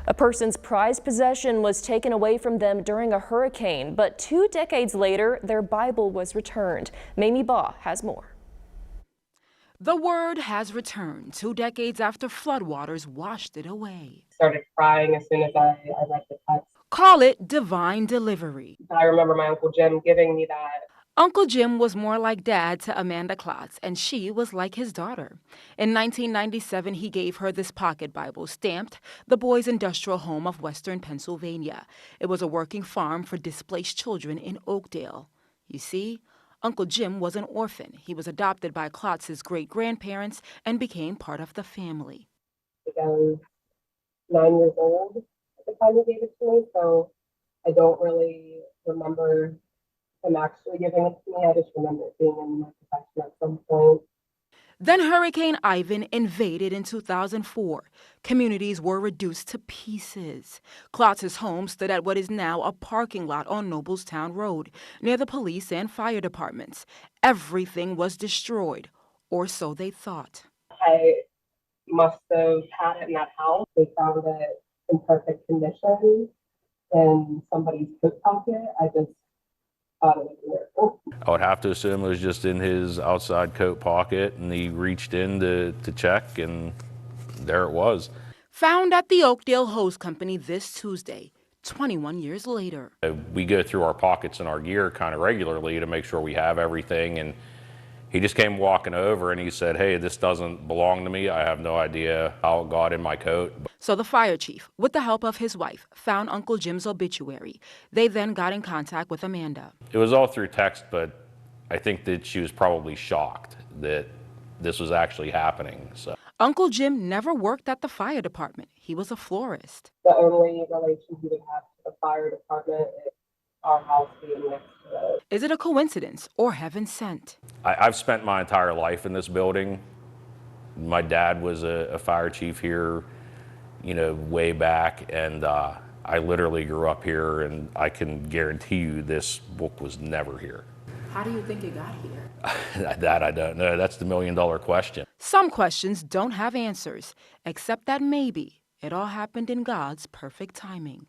A person's prized possession was taken away from them during a hurricane, but 2 decades later, their Bible was returned. Mamie Baugh has more. The Word has returned 2 decades after floodwaters washed it away. Started crying as soon as I read the text. Call it divine delivery. I remember my Uncle Jim giving me that. Uncle Jim was more like Dad to Amanda Klotz, and she was like his daughter. In 1997, he gave her this pocket Bible stamped the Boys Industrial Home of Western Pennsylvania. It was a working farm for displaced children in Oakdale. You see, Uncle Jim was an orphan. He was adopted by Klotz's great-grandparents and became part of the family. I was 9 years old at the time he gave it to me, so I don't really remember him actually giving it to me. I just remember it being in my possession at some point. Then Hurricane Ivan invaded in 2004. Communities were reduced to pieces. Klotz's home stood at what is now a parking lot on Noblestown Road, near the police and fire departments. Everything was destroyed, or so they thought. I must have had it in that house. They found it in perfect condition in somebody's coat pocket. I just thought it was a miracle. I would have to assume it was just in his outside coat pocket, and he reached in to check, and there it was. Found at the Oakdale Hose Company this Tuesday, 21 years later. We go through our pockets and our gear kind of regularly to make sure we have everything, and he just came walking over and he said, "Hey, this doesn't belong to me. I have no idea how it got in my coat." So the fire chief, with the help of his wife, found Uncle Jim's obituary. They then got in contact with Amanda. It was all through text, but I think that she was probably shocked that this was actually happening. So Uncle Jim never worked at the fire department. He was a florist. The only relation he would have to the fire department is our house being next to it. Is it a coincidence or heaven sent? I've spent my entire life in this building. My dad was a fire chief here, way back, and I literally grew up here, and I can guarantee you this book was never here. How do you think it got here? That I don't know. That's the million-dollar question. Some questions don't have answers, except that maybe it all happened in God's perfect timing.